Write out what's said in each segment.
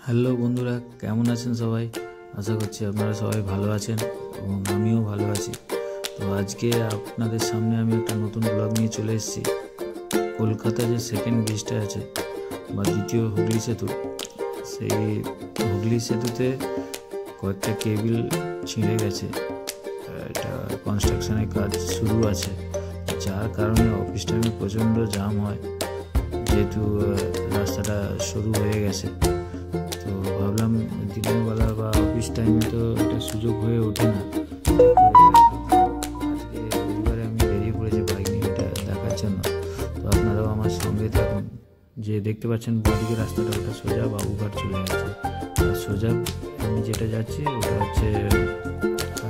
Hello বন্ধুরা, কেমন আছেন সবাই? আশা করছি আপনারা সবাই ভালো আছেন এবং আমিও ভালো আছি। তো আজকে আপনাদের সামনে আমি একটা নতুন ব্লগ নিয়ে চলে এসেছি। কলকাতা যে সেকেন্ড ব্রিজটা আছে বা দ্বিতীয় হুগলি সেতু, সেই হুগলি সেতুতে কয়েকটা কেবিল ছিঁড়ে গেছে। এটা কনস্ট্রাকশনের কাজ শুরু আছে, যার কারণে অফিস টাইমে প্রচণ্ড জ্যাম হয়, যেহেতু রাস্তাটা সরু হয়ে গেছে। তো ভাবলাম দিনের বেলা বা অফিস টাইমে তো এটা সুযোগ হয়ে ওঠে না। আজকে রবিবারে আমি বেরিয়ে পড়েছি বাইক নিয়ে এটা দেখার জন্য। তো আপনারাও আমার সঙ্গে থাকুন। যে দেখতে পাচ্ছেন বাঁদিকে রাস্তাটা, ওটা সোজা বাবুঘাট চলে যাচ্ছে। আর সোজা আমি যেটা যাচ্ছি ওটা হচ্ছে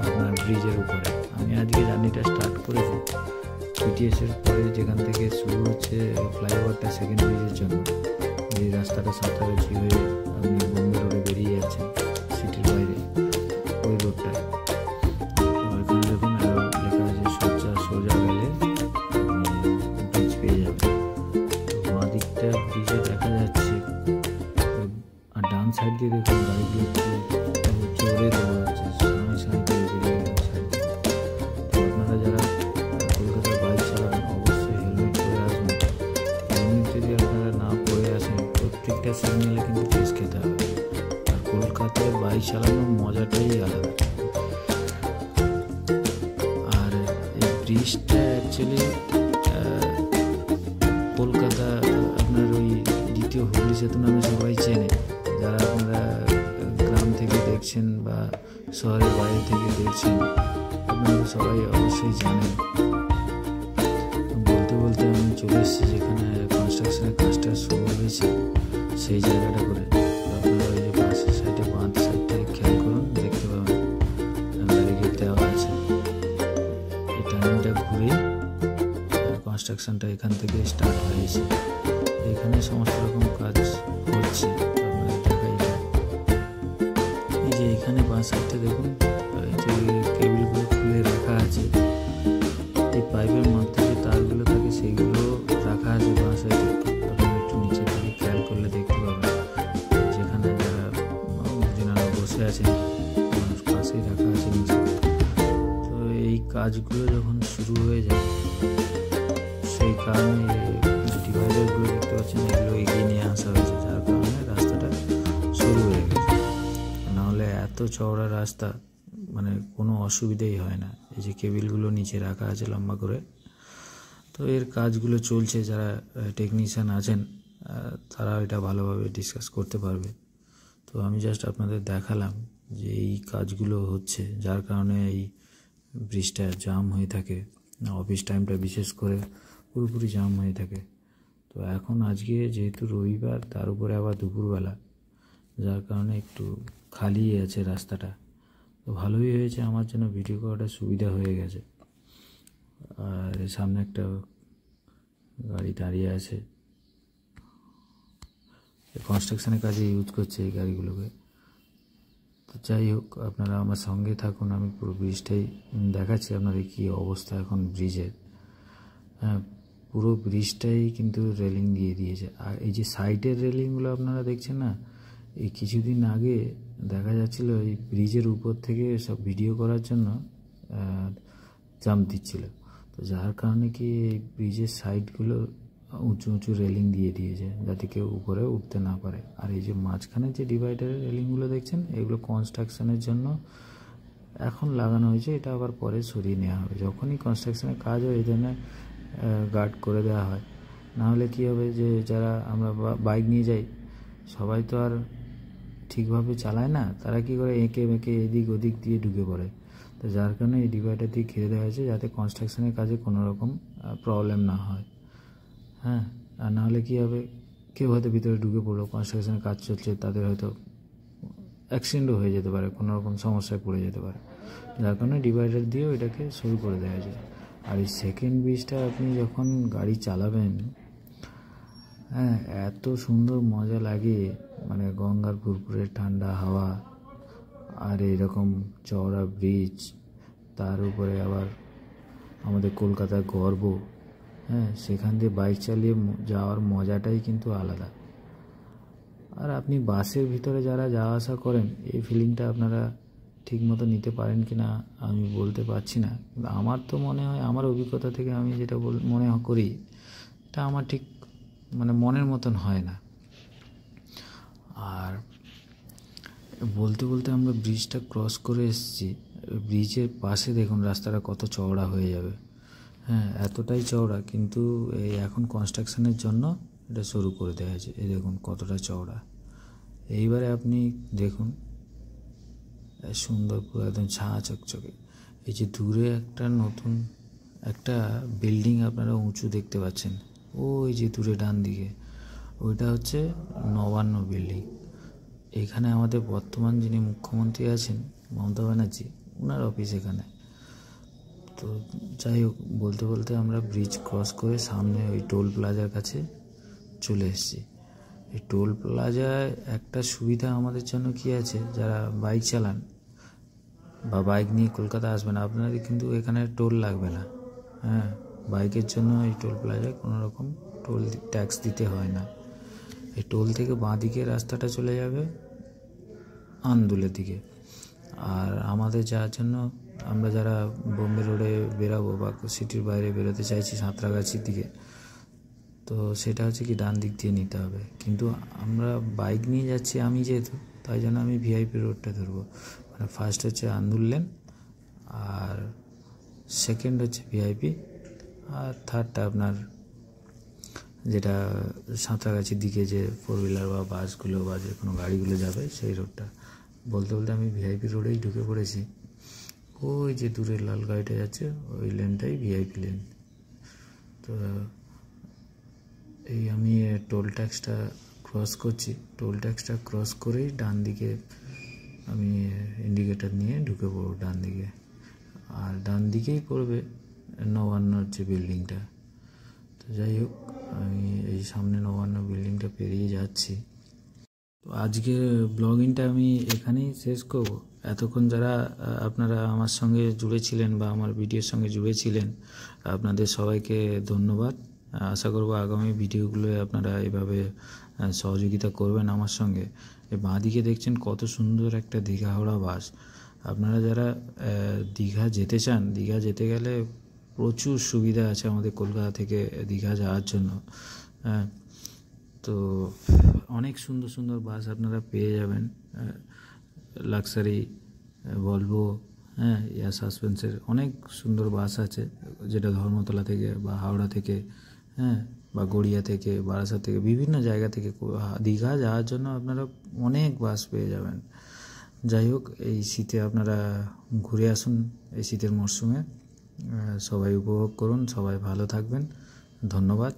আপনার ব্রিজের উপরে। আমি আজকে জার্নিটা স্টার্ট করেছি পিটিএসের পরে, যেখান থেকে শুরু হচ্ছে ফ্লাইওভারটা সেকেন্ড ব্রিজের জন্য। এই রাস্তাটা সাঁতরাগাছি হয়ে আপনি বোম্বে রোডে বেরিয়ে যাচ্ছেন সিটির বাইরে, ওই রোডটায়। ওইখানে দেখুন লেখা আছে সোজা সোজা গেলে ব্রিজ পেয়ে যাবেন। তো বাঁ দিকটা ব্রিজে দেখা যাচ্ছে, আর ডান সাইড দিয়ে দেখুন গাড়িগুলো জোরে দেওয়া আছে, সময় সময় করে বেরিয়ে গেল সাইড দিয়ে। তো আপনারা যারা কলকাতার বাইক চালান অবশ্যই হেলমেট পরে আসবেন। হেলমেট যদি আপনারা না পরে আসেন, প্রত্যেকটা সিগন্যালে কিন্তু কেস খেতে হবে। আর কলকাতায় বাইক চালানোর মজাটাই আলাদা। আর এই ব্রিজটা অ্যাকচুয়ালি কলকাতা আপনার ওই দ্বিতীয় হুগলি সেতু নামে সবাই চেনে। যারা আপনারা গ্রাম থেকে দেখছেন বা শহরের বাইরে থেকে দেখছেন, আপনারা সবাই অবশ্যই জানেন। বলতে বলতে আমি চলে এসেছি যেখানে কনস্ট্রাকশনের কাজটা শুরু হয়েছে, সেই জায়গাটা করে। তো আপনারা ওই যে পাশের সাইডে বাঁ সাইডটা খেয়াল করুন, দেখতে পাবেন ব্যারিকেড দেওয়া আছে। এই টাইমটা ঘুরে কনস্ট্রাকশনটা এখান থেকে স্টার্ট হয়েছে। এখানে সমস্ত রকম কাজ হচ্ছে। আপনাদের দেখাই যায়, এই যে এখানে বাঁ সাইডটা দেখুন, এই যে কেবিলগুলো খুলে রাখা আছে। এই পাইপের মধ্যে যে তারগুলো থাকে সেইগুলো রাখা আছে বাঁ সাইডে। আপনারা একটু নিচে থেকে খেয়াল করলে দেখতে পাবেন, যেখানে যারা যেনারা বসে আছেন পাশেই রাখা আছে নিচে। তো এই কাজগুলো যখন শুরু হয়ে যায়, সেই কারণে ডিভাইডারগুলো দেখতে পাচ্ছেন, এগুলো এগিয়ে নিয়ে আসা হয়েছে, যার কারণে রাস্তাটা শুরু হয়ে গেছে। নাহলে এত চওড়া রাস্তা মানে কোনো অসুবিধাই হয় না। এই যে কেবিলগুলো নিচে রাখা আছে লম্বা করে। তো এর কাজগুলো চলছে, যারা টেকনিশিয়ান আছেন তারা এটা ভালোভাবে ডিসকাস করতে পারবে। তো আমি জাস্ট আপনাদের দেখালাম যে এই কাজগুলো হচ্ছে, যার কারণে এই ব্রিজটা জাম হয়ে থাকে। অফিস টাইমটা বিশেষ করে পুরোপুরি জাম হয়ে থাকে। তো এখন আজকে যেহেতু রবিবার, তার উপরে আবার দুপুরবেলা, যার কারণে একটু খালি আছে রাস্তাটা। তো ভালোই হয়েছে, আমার জন্য ভিডিও করাটা সুবিধা হয়ে গেছে। আর সামনে একটা গাড়ি দাঁড়িয়ে আছে, কনস্ট্রাকশনের কাজে ইউজ করছে এই গাড়িগুলোকে। তো যাই হোক, আপনারা আমার সঙ্গে থাকুন, আমি পুরো ব্রিজটাই দেখাচ্ছি আপনাদের কী অবস্থা এখন ব্রিজের। হ্যাঁ, পুরো ব্রিজটাই কিন্তু রেলিং দিয়ে দিয়েছে। আর এই যে সাইডের রেলিংগুলো আপনারা দেখছেন না, এই কিছুদিন আগে দেখা যাচ্ছিল এই ব্রিজের উপর থেকে সব ভিডিও করার জন্য জাম্প দিচ্ছিল। তো যার কারণে কি এই ব্রিজের সাইডগুলো উঁচু উঁচু রেলিং দিয়ে দিয়েছে, যাতে কেউ উপরে উঠতে না পারে। আর এই যে মাঝখানে যে ডিভাইডারের রেলিংগুলো দেখছেন, এগুলো কনস্ট্রাকশনের জন্য এখন লাগানো হয়েছে। এটা আবার পরে সরিয়ে নেওয়া হবে, যখনই কনস্ট্রাকশনের কাজ হয় এই ধরনের গার্ড করে দেওয়া হয়। নাহলে কী হবে, যে যারা আমরা বাইক নিয়ে যাই, সবাই তো আর ঠিকভাবে চালায় না, তারা কী করে এঁকে বেঁকে এদিক ওদিক দিয়ে ঢুকে পড়ে। তো যার কারণে এই ডিভাইডার দিয়ে ঘিরে দেওয়া হয়েছে, যাতে কনস্ট্রাকশনের কাজে কোনো রকম প্রবলেম না হয়। হ্যাঁ, আর নাহলে কী হবে, কেউ হয়তো ভিতরে ঢুকে পড়লো, কনস্ট্রাকশনের কাজ চলছে, তাদের হয়তো অ্যাক্সিডেন্টও হয়ে যেতে পারে, কোনো রকম সমস্যায় পড়ে যেতে পারে। যার কারণে ডিভাইডার দিয়েও এটাকে শুরু করে দেওয়া যায়। আর এই সেকেন্ড ব্রিজটা আপনি যখন গাড়ি চালাবেন, হ্যাঁ, এত সুন্দর মজা লাগে, মানে গঙ্গার পুরপুরের ঠান্ডা হাওয়া, আর এইরকম চওড়া ব্রিজ, তার উপরে আবার আমাদের কলকাতার গর্ব। হ্যাঁ, সেখান দিয়ে বাইক চালিয়ে যাওয়ার মজাটাই কিন্তু আলাদা। আর আপনি বাসের ভিতরে যারা যাওয়া আসা করেন এই ফিলিংটা আপনারা ঠিকমতো নিতে পারেন কি না আমি বলতে পারছি না, কিন্তু আমার তো মনে হয়, আমার অভিজ্ঞতা থেকে আমি যেটা মনে করি, এটা আমার ঠিক মানে মনের মতন হয় না। আর বলতে বলতে আমরা ব্রিজটা ক্রস করে এসেছি। ব্রিজের পাশে দেখুন রাস্তাটা কত চওড়া হয়ে যাবে। হ্যাঁ, এতটাই চওড়া, কিন্তু এই এখন কনস্ট্রাকশনের জন্য এটা সরু করে দেওয়া হয়েছে। এই দেখুন কতটা চওড়া। এইবারে আপনি দেখুন সুন্দর পুরো একদম ছাঁ চকচকে। এই যে দূরে একটা নতুন একটা বিল্ডিং আপনারা উঁচু দেখতে পাচ্ছেন, ওই যে দূরে ডান দিকে, ওইটা হচ্ছে নবান্ন বিল্ডিং। এখানে আমাদের বর্তমান যিনি মুখ্যমন্ত্রী আছেন মমতা ব্যানার্জি, ওনার অফিস এখানে। তো যাই হোক, বলতে বলতে আমরা ব্রিজ ক্রস করে সামনে ওই টোল প্লাজার কাছে চলে এসেছি। এই টোল প্লাজায় একটা সুবিধা আমাদের জন্য কি আছে, যারা বাইক চালান বা বাইক নিয়ে কলকাতা আসবেন, আপনাদের কিন্তু এখানে টোল লাগবে না। হ্যাঁ, বাইকের জন্য এই টোল প্লাজায় কোনো রকম টোল ট্যাক্স দিতে হয় না। এই টোল থেকে বাঁ দিকে রাস্তাটা চলে যাবে আন্দুলের দিকে। আর আমাদের যাওয়ার জন্য আমরা যারা বোম্বে রোডে বেরাবো বা সিটির বাইরে বেরোতে চাইছি সাঁতরাগাছির দিকে, তো সেটা হচ্ছে কি ডান দিক দিয়ে নিতে হবে। কিন্তু আমরা বাইক নিয়ে যাচ্ছি আমি যেহেতু, তাই জন্য আমি ভিআইপি রোডটা ধরবো। মানে ফার্স্ট হচ্ছে আন্দুল লেন, আর সেকেন্ড হচ্ছে ভিআইপি, আর থার্ডটা আপনার যেটা সাঁতরাগাছির দিকে যে 4 হুইলার বা বাসগুলো বা যে কোনো গাড়িগুলো যাবে সেই রোডটা। বলতে বলতে আমি ভিআইপি রোডেই ঢুকে পড়েছি। ওই যে দূরের লাল গাড়িটা যাচ্ছে ওই লেনটাই ভিআইপি লেন। তো এই আমি টোল ট্যাক্সটা ক্রস করছি, টোল ট্যাক্সটা ক্রস করেই ডান দিকে আমি ইন্ডিকেটার নিয়ে ঢুকে পড়ব ডান দিকে। আর ডান দিকেই পড়বে নবান্নর যে বিল্ডিংটা। তো যাই হোক, আমি এই সামনে নবান্ন বিল্ডিংটা পেরিয়ে যাচ্ছি। তো আজকের ব্লগিংটা আমি এখানেই শেষ করব। এতক্ষণ যারা আপনারা আমার সঙ্গে জুড়েছিলেন বা আমার ভিডিওর সঙ্গে জুড়েছিলেন, আপনাদের সবাইকে ধন্যবাদ। আশা করব আগামী ভিডিওগুলোয় আপনারা এভাবে সহযোগিতা করবেন আমার সঙ্গে। এই বাঁদিকে দেখছেন কত সুন্দর একটা দীঘা হাওড়া বাস। আপনারা যারা দীঘা যেতে চান, দীঘা যেতে গেলে প্রচুর সুবিধা আছে আমাদের কলকাতা থেকে দীঘা যাওয়ার জন্য। তো অনেক সুন্দর সুন্দর বাস আপনারা পেয়ে যাবেন, লাক্সারি, ভলভো, হ্যাঁ, এয়ার সাসপেন্সের অনেক সুন্দর বাস আছে, যেটা ধর্মতলা থেকে বা হাওড়া থেকে, হ্যাঁ, বা গড়িয়া থেকে, বারাসাত থেকে, বিভিন্ন জায়গা থেকে দীঘা যাওয়ার জন্য আপনারা অনেক বাস পেয়ে যাবেন। যাই হোক, এই শীতে আপনারা ঘুরে আসুন, এই শীতের মরশুমে সবাই উপভোগ করুন, সবাই ভালো থাকবেন। ধন্যবাদ।